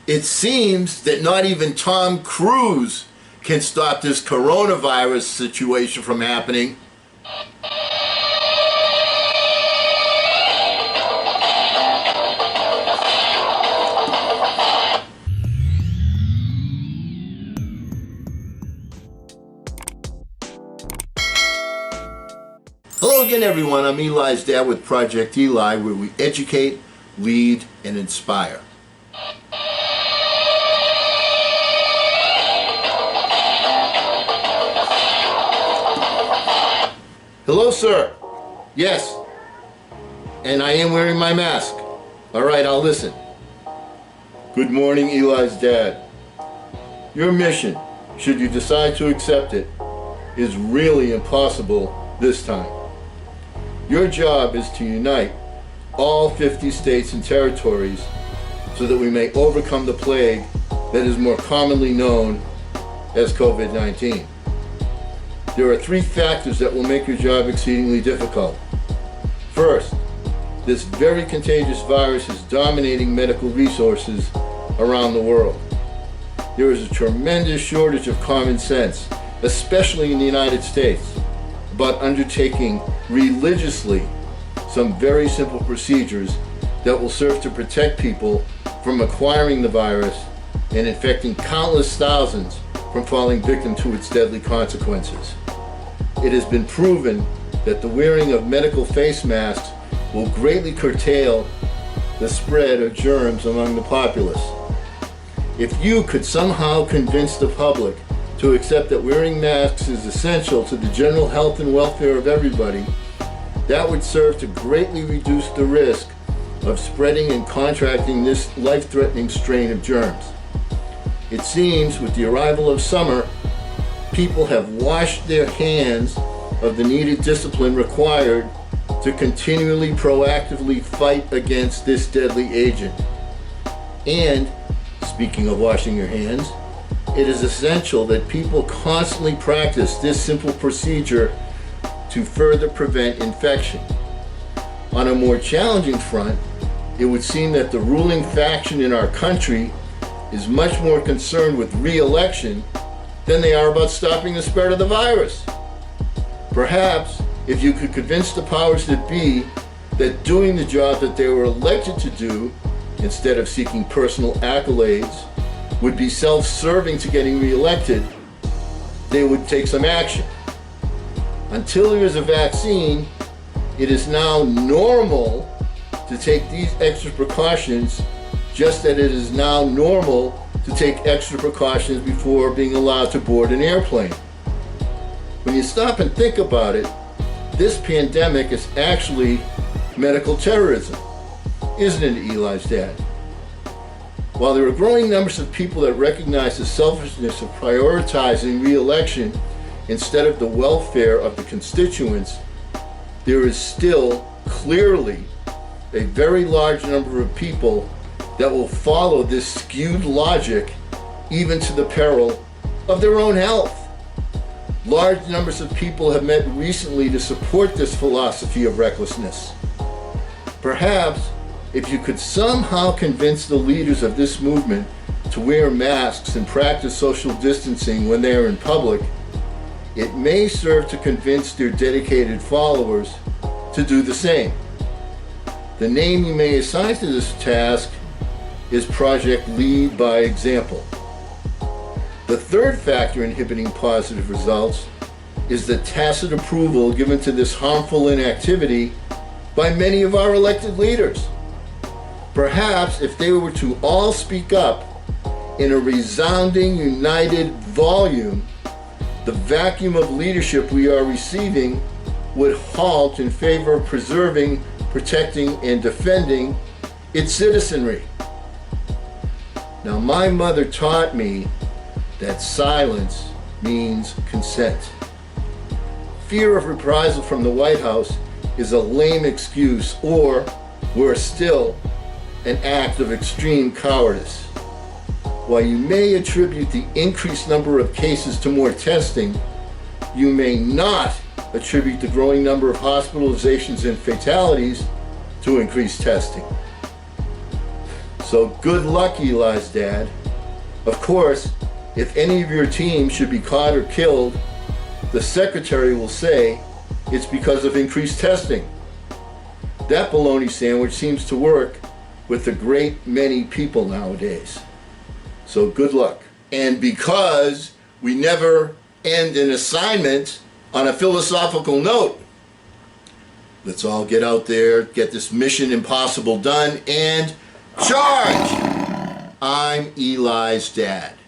It seems that not even Tom Cruise can stop this coronavirus situation from happening. Hello again, everyone. I'm Eli's dad with Project Eli, where we educate, lead, and inspire. Hello, sir. Yes. And I am wearing my mask. All right, I'll listen. Good morning, Eli's dad. Your mission, should you decide to accept it, is really impossible this time. Your job is to unite all 50 states and territories so that we may overcome the plague that is more commonly known as COVID-19. There are three factors that will make your job exceedingly difficult. First, this very contagious virus is dominating medical resources around the world. There is a tremendous shortage of common sense, especially in the United States, about undertaking religiously some very simple procedures that will serve to protect people from acquiring the virus and infecting countless thousands from falling victim to its deadly consequences. It has been proven that the wearing of medical face masks will greatly curtail the spread of germs among the populace. If you could somehow convince the public to accept that wearing masks is essential to the general health and welfare of everybody, that would serve to greatly reduce the risk of spreading and contracting this life-threatening strain of germs. It seems with the arrival of summer, people have washed their hands of the needed discipline required to continually proactively fight against this deadly agent. And, speaking of washing your hands, it is essential that people constantly practice this simple procedure to further prevent infection. On a more challenging front, it would seem that the ruling faction in our country is much more concerned with re-election than they are about stopping the spread of the virus. Perhaps, if you could convince the powers that be that doing the job that they were elected to do, instead of seeking personal accolades, would be self-serving to getting re-elected, they would take some action. Until there is a vaccine, it is now normal to take these extra precautions, just that it is now normal to take extra precautions before being allowed to board an airplane. When you stop and think about it, this pandemic is actually medical terrorism, isn't it, Eli's dad? While there are growing numbers of people that recognize the selfishness of prioritizing re-election instead of the welfare of the constituents, there is still clearly a very large number of people that will follow this skewed logic even to the peril of their own health. Large numbers of people have met recently to support this philosophy of recklessness. Perhaps if you could somehow convince the leaders of this movement to wear masks and practice social distancing when they are in public, it may serve to convince their dedicated followers to do the same. The name you may assign to this task is Project Lead by Example. The third factor inhibiting positive results is the tacit approval given to this harmful inactivity by many of our elected leaders. Perhaps if they were to all speak up in a resounding, united volume, the vacuum of leadership we are receiving would halt in favor of preserving, protecting, and defending its citizenry. Now, my mother taught me that silence means consent. Fear of reprisal from the White House is a lame excuse, or, worse still, an act of extreme cowardice. While you may attribute the increased number of cases to more testing, you may not attribute the growing number of hospitalizations and fatalities to increased testing. So good luck, Eli's dad. Of course, if any of your team should be caught or killed, the secretary will say it's because of increased testing. That bologna sandwich seems to work with a great many people nowadays. So good luck. And because we never end an assignment on a philosophical note, let's all get out there, get this mission impossible done, and charge! I'm Eli's dad.